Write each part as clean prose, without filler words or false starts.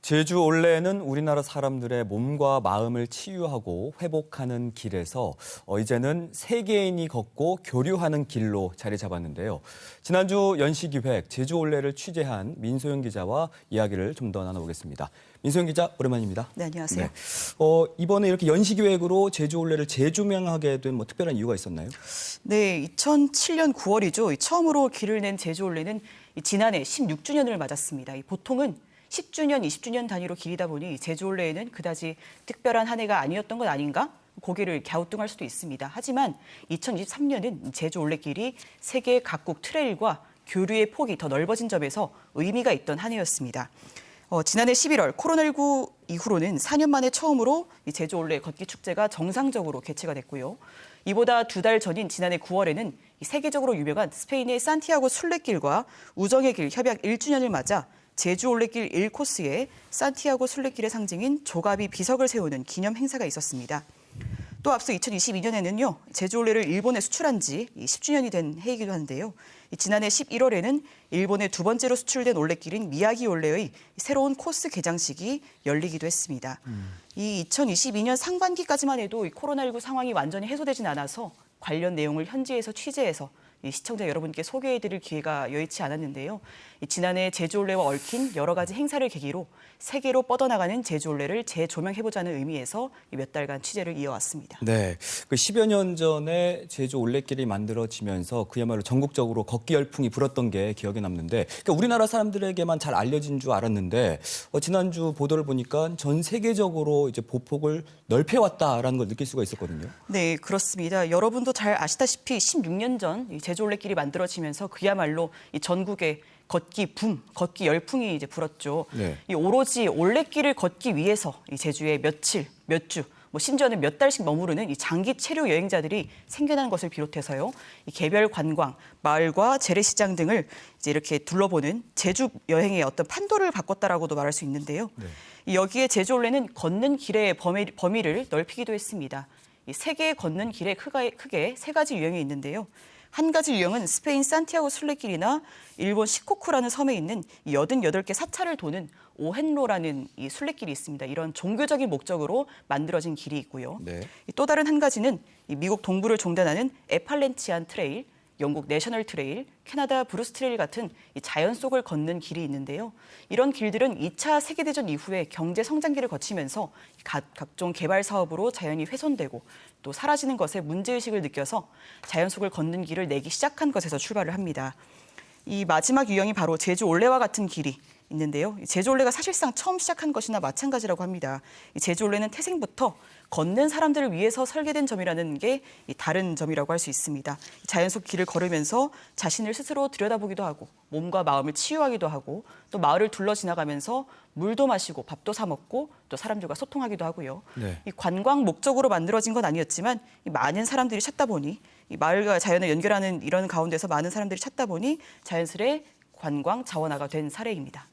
제주 올레는 우리나라 사람들의 몸과 마음을 치유하고 회복하는 길에서 이제는 세계인이 걷고 교류하는 길로 자리 잡았는데요. 지난주 연시기획 제주 올레를 취재한 민소영 기자와 이야기를 좀 더 나눠보겠습니다. 민소영 기자, 오랜만입니다. 네, 안녕하세요. 네. 이번에 이렇게 연시기획으로 제주 올레를 재조명하게 된 특별한 이유가 있었나요? 네, 2007년 9월이죠. 처음으로 길을 낸 제주 올레는 지난해 16주년을 맞았습니다. 보통은 10주년, 20주년 단위로 길이다 보니 제주 올레에는 그다지 특별한 한 해가 아니었던 것 아닌가? 고개를 갸우뚱할 수도 있습니다. 하지만 2023년은 제주 올레길이 세계 각국 트레일과 교류의 폭이 더 넓어진 점에서 의미가 있던 한 해였습니다. 지난해 11월 코로나19 이후로는 4년 만에 처음으로 제주 올레 걷기 축제가 정상적으로 개최가 됐고요. 이보다 2달 전인 지난해 9월에는 세계적으로 유명한 스페인의 산티아고 순례길과 우정의 길 협약 1주년을 맞아 제주 올레길 1코스에 산티아고 순례길의 상징인 조가비 비석을 세우는 기념 행사가 있었습니다. 또 앞서 2022년에는요, 제주 올레를 일본에 수출한 지 10주년이 된 해이기도 한데요. 지난해 11월에는 일본에 두 번째로 수출된 올레길인 미야기 올레의 새로운 코스 개장식이 열리기도 했습니다. 이 2022년 상반기까지만 해도 코로나19 상황이 완전히 해소되진 않아서 관련 내용을 현지에서 취재해서 시청자 여러분께 소개해드릴 기회가 여의치 않았는데요. 지난해 제주 올레와 얽힌 여러 가지 행사를 계기로 세계로 뻗어나가는 제주 올레를 재조명해보자는 의미에서 몇 달간 취재를 이어왔습니다. 네, 10여 년 전에 제주 올레길이 만들어지면서 그야말로 전국적으로 걷기 열풍이 불었던 게 기억에 남는데, 그러니까 우리나라 사람들에게만 잘 알려진 줄 알았는데 지난주 보도를 보니까 전 세계적으로 이제 보폭을 넓혀왔다라는 걸 느낄 수가 있었거든요. 네, 그렇습니다. 여러분도 잘 아시다시피 16년 전 제주 올레길이 만들어지면서 그야말로 이 전국에 걷기 붐, 걷기 열풍이 이제 불었죠. 네. 이 오로지 올레길을 걷기 위해서 이 제주에 며칠, 몇 주, 심지어는 몇 달씩 머무르는 이 장기 체류 여행자들이 생겨난 것을 비롯해서요. 이 개별 관광, 마을과 재래시장 등을 이제 이렇게 둘러보는 제주 여행의 어떤 판도를 바꿨다라고도 말할 수 있는데요. 네. 여기에 제주 올레는 걷는 길의 범위를 넓히기도 했습니다. 이 세계 걷는 길에 크게 세 가지 유형이 있는데요. 한 가지 유형은 스페인 산티아고 순례길이나 일본 시코쿠라는 섬에 있는 88개 사찰을 도는 오헨로라는 이 순례길이 있습니다. 이런 종교적인 목적으로 만들어진 길이 있고요. 네. 또 다른 한 가지는 미국 동부를 종단하는 에팔렌치안 트레일, 영국 내셔널 트레일, 캐나다 브루스 트레일 같은 자연 속을 걷는 길이 있는데요. 이런 길들은 2차 세계대전 이후에 경제 성장기를 거치면서 각종 개발 사업으로 자연이 훼손되고 또 사라지는 것에 문제의식을 느껴서 자연 속을 걷는 길을 내기 시작한 것에서 출발을 합니다. 이 마지막 유형이 바로 제주 올레와 같은 길이 있는데요. 제주 올레가 사실상 처음 시작한 것이나 마찬가지라고 합니다. 제주 올레는 태생부터 걷는 사람들을 위해서 설계된 점이라는 게 다른 점이라고 할 수 있습니다. 자연 속 길을 걸으면서 자신을 스스로 들여다보기도 하고 몸과 마음을 치유하기도 하고 또 마을을 둘러 지나가면서 물도 마시고 밥도 사 먹고 또 사람들과 소통하기도 하고요. 네. 이 관광 목적으로 만들어진 건 아니었지만 많은 사람들이 찾다 보니 이 마을과 자연을 연결하는 이런 가운데서 많은 사람들이 찾다 보니 자연스레 관광 자원화가 된 사례입니다.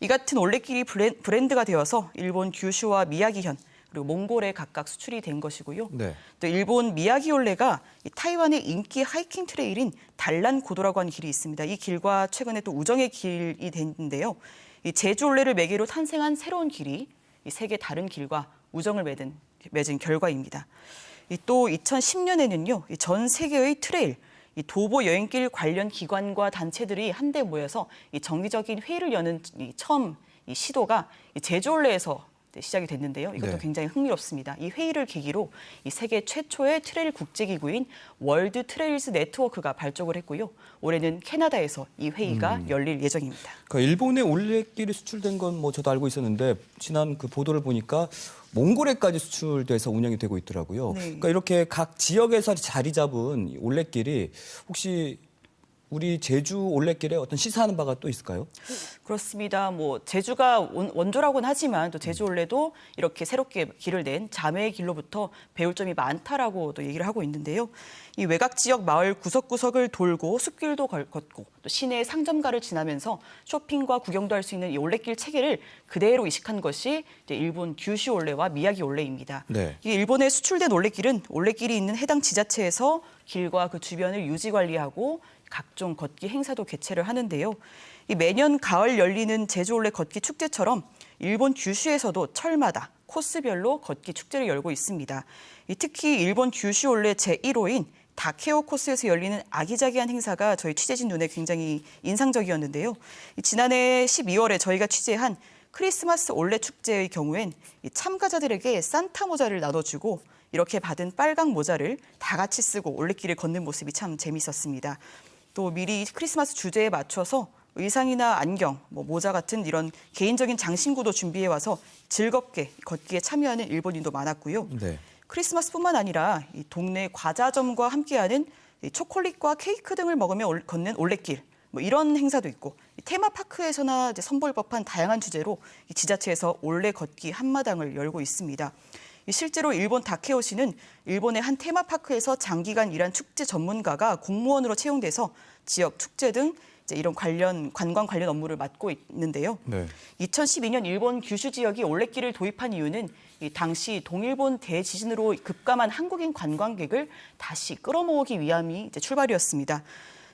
이 같은 올레길이 브랜드가 되어서 일본 규슈와 미야기현 그리고 몽골에 각각 수출이 된 것이고요. 네. 또 일본 미야기 올레가 타이완의 인기 하이킹 트레일인 단란 고도라고 하는 길이 있습니다. 이 길과 최근에 또 우정의 길이 됐는데요. 이 제주 올레를 매개로 탄생한 새로운 길이 이 세계 다른 길과 우정을 맺은 결과입니다. 또 2010년에는요. 전 세계의 트레일 이 도보 여행길 관련 기관과 단체들이 한데 모여서 이 정기적인 회의를 여는 처음 이 시도가 제주 올레에서 시작이 됐는데요. 이것도 네. 굉장히 흥미롭습니다. 이 회의를 계기로 이 세계 최초의 트레일 국제기구인 월드 트레일즈 네트워크가 발족을 했고요. 올해는 캐나다에서 이 회의가 열릴 예정입니다. 그러니까 일본에 올레길이 수출된 건 저도 알고 있었는데 지난 그 보도를 보니까 몽골에까지 수출돼서 운영이 되고 있더라고요. 네. 그러니까 이렇게 각 지역에서 자리 잡은 올레길이 혹시 우리 제주 올레길에 어떤 시사하는 바가 또 있을까요? 그렇습니다. 제주가 원조라고는 하지만 또 제주 올레도 이렇게 새롭게 길을 낸 자매의 길로부터 배울 점이 많다라고도 얘기를 하고 있는데요. 이 외곽 지역 마을 구석구석을 돌고 숲길도 걷고 또 시내 상점가를 지나면서 쇼핑과 구경도 할 수 있는 이 올레길 체계를 그대로 이식한 것이 이제 일본 규슈 올레와 미야기 올레입니다. 네. 이 일본에 수출된 올레길은 올레길이 있는 해당 지자체에서 길과 그 주변을 유지 관리하고 각종 걷기 행사도 개최를 하는데요. 이 매년 가을 열리는 제주올레 걷기 축제처럼 일본 규슈에서도 철마다 코스별로 걷기 축제를 열고 있습니다. 특히 일본 규슈올레 제1호인 다케오 코스에서 열리는 아기자기한 행사가 저희 취재진 눈에 굉장히 인상적이었는데요. 지난해 12월에 저희가 취재한 크리스마스 올레 축제의 경우엔 참가자들에게 산타 모자를 나눠주고 이렇게 받은 빨강 모자를 다 같이 쓰고 올레길을 걷는 모습이 참 재밌었습니다. 또 미리 크리스마스 주제에 맞춰서 의상이나 안경, 모자 같은 이런 개인적인 장신구도 준비해 와서 즐겁게 걷기에 참여하는 일본인도 많았고요. 네. 크리스마스뿐만 아니라 이 동네 과자점과 함께하는 이 초콜릿과 케이크 등을 먹으며 걷는 올레길, 이런 행사도 있고 테마파크에서나 선보일 법한 다양한 주제로 이 지자체에서 올레 걷기 한마당을 열고 있습니다. 실제로 일본 다케오시는 일본의 한 테마파크에서 장기간 일한 축제 전문가가 공무원으로 채용돼서 지역 축제 등 이런 관광 관련 업무를 맡고 있는데요. 네. 2012년 일본 규슈 지역이 올레길을 도입한 이유는 이 당시 동일본 대지진으로 급감한 한국인 관광객을 다시 끌어모으기 위함이 출발이었습니다.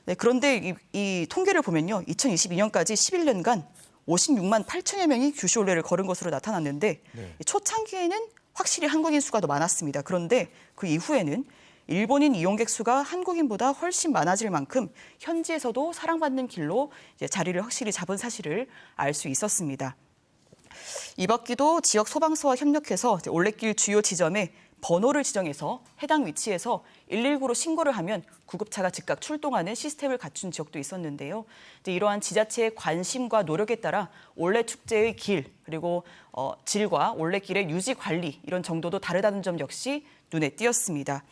네, 그런데 이 통계를 보면요, 2022년까지 11년간 56만 8천여 명이 규슈 올레를 걸은 것으로 나타났는데 네. 초창기에는 확실히 한국인 수가 더 많았습니다. 그런데 그 이후에는 일본인 이용객 수가 한국인보다 훨씬 많아질 만큼 현지에서도 사랑받는 길로 자리를 확실히 잡은 사실을 알 수 있었습니다. 이 밖에도 지역 소방서와 협력해서 올레길 주요 지점에 번호를 지정해서 해당 위치에서 119로 신고를 하면 구급차가 즉각 출동하는 시스템을 갖춘 지역도 있었는데요. 이러한 지자체의 관심과 노력에 따라 올레 축제의 길 그리고 질과 올레길의 유지 관리 이런 정도도 다르다는 점 역시 눈에 띄었습니다.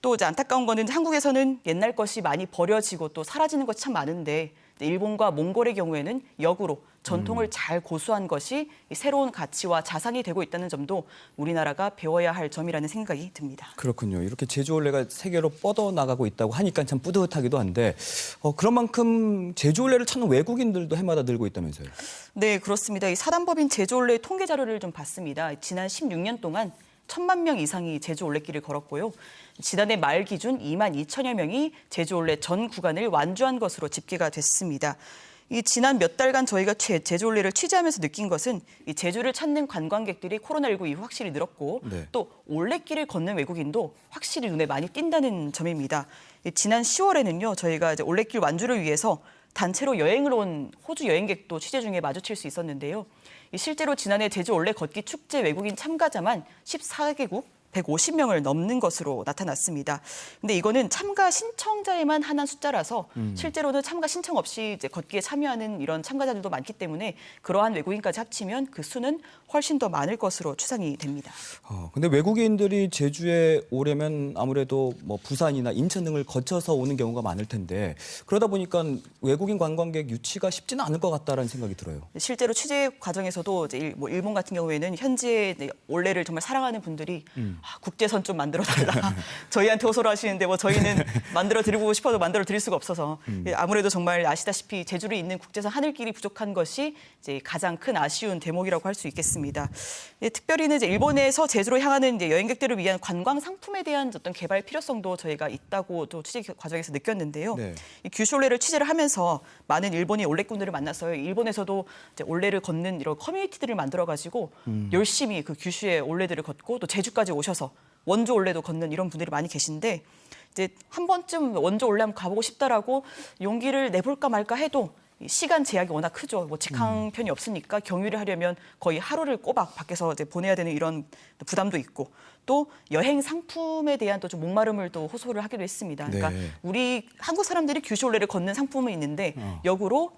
또 안타까운 거는 한국에서는 옛날 것이 많이 버려지고 또 사라지는 것이 참 많은데 일본과 몽골의 경우에는 역으로 전통을 잘 고수한 것이 새로운 가치와 자산이 되고 있다는 점도 우리나라가 배워야 할 점이라는 생각이 듭니다. 그렇군요. 이렇게 제주올레가 세계로 뻗어나가고 있다고 하니까 참 뿌듯하기도 한데 그런 만큼 제주올레를 찾는 외국인들도 해마다 늘고 있다면서요? 네, 그렇습니다. 이 사단법인 제주올레 통계 자료를 좀 봤습니다. 지난 16년 동안 1,000만 명 이상이 제주 올레길을 걸었고요. 지난해 말 기준 2만 2천여 명이 제주 올레 전 구간을 완주한 것으로 집계가 됐습니다. 이 지난 몇 달간 저희가 제주 올레를 취재하면서 느낀 것은 이 제주를 찾는 관광객들이 코로나19 이후 확실히 늘었고 네. 또 올레길을 걷는 외국인도 확실히 눈에 많이 띈다는 점입니다. 지난 10월에는요 저희가 이제 올레길 완주를 위해서 단체로 여행을 온 호주 여행객도 취재 중에 마주칠 수 있었는데요. 실제로 지난해 제주 올레 걷기 축제 외국인 참가자만 14개국 150명을 넘는 것으로 나타났습니다. 근데 이거는 참가 신청자에만 한한 숫자라서 실제로는 참가 신청 없이 이제 걷기에 참여하는 이런 참가자들도 많기 때문에 그러한 외국인까지 합치면 그 수는 훨씬 더 많을 것으로 추산이 됩니다. 근데 외국인들이 제주에 오려면 아무래도 부산이나 인천 등을 거쳐서 오는 경우가 많을 텐데 그러다 보니까 외국인 관광객 유치가 쉽지는 않을 것 같다라는 생각이 들어요. 실제로 취재 과정에서도 이제 일본 같은 경우에는 현지에 올레를 정말 사랑하는 분들이 국제선 좀 만들어달라. 저희한테 호소를 하시는데 저희는 만들어드리고 싶어도 만들어드릴 수가 없어서 아무래도 정말 아시다시피 제주를 잇는 국제선 하늘길이 부족한 것이 이제 가장 큰 아쉬운 대목이라고 할 수 있겠습니다. 특별히는 이제 일본에서 제주로 향하는 이제 여행객들을 위한 관광 상품에 대한 어떤 개발 필요성도 저희가 있다고 또 취재 과정에서 느꼈는데요. 네. 이 규슈 올레를 취재를 하면서 많은 일본인 올레꾼들을 만났어요. 일본에서도 이제 올레를 걷는 이런 커뮤니티들을 만들어가지고 열심히 그 규슈의 올레들을 걷고 또 제주까지 오셔서 원조 올레도 걷는 이런 분들이 많이 계신데 이제 한 번쯤 원조 올레 한번 가보고 싶다라고 용기를 내볼까 말까 해도 시간 제약이 워낙 크죠. 직항편이 없으니까 경유를 하려면 거의 하루를 꼬박 밖에서 이제 보내야 되는 이런 부담도 있고 또 여행 상품에 대한 또 좀 목마름을 또 호소를 하기도 했습니다. 그러니까 네. 우리 한국 사람들이 규슈 올레를 걷는 상품은 있는데 역으로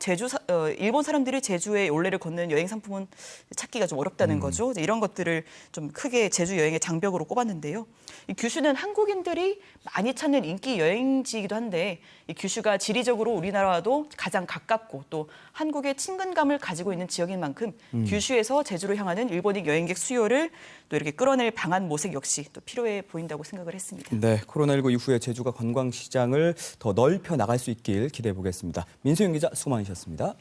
일본 사람들이 제주의 올레를 걷는 여행 상품은 찾기가 좀 어렵다는 거죠. 이런 것들을 좀 크게 제주 여행의 장벽으로 꼽았는데요. 이 규슈는 한국인들이 많이 찾는 인기 여행지이기도 한데 이 규슈가 지리적으로 우리나라와도 가장 가깝고 또 한국의 친근감을 가지고 있는 지역인 만큼 규슈에서 제주로 향하는 일본인 여행객 수요를 또 이렇게 끌어낼 방안 모색 역시 또 필요해 보인다고 생각을 했습니다. 네, 코로나19 이후에 제주가 관광시장을 더 넓혀 나갈 수 있길 기대해 보겠습니다. 민수영 기자 수고 많으셨습니다.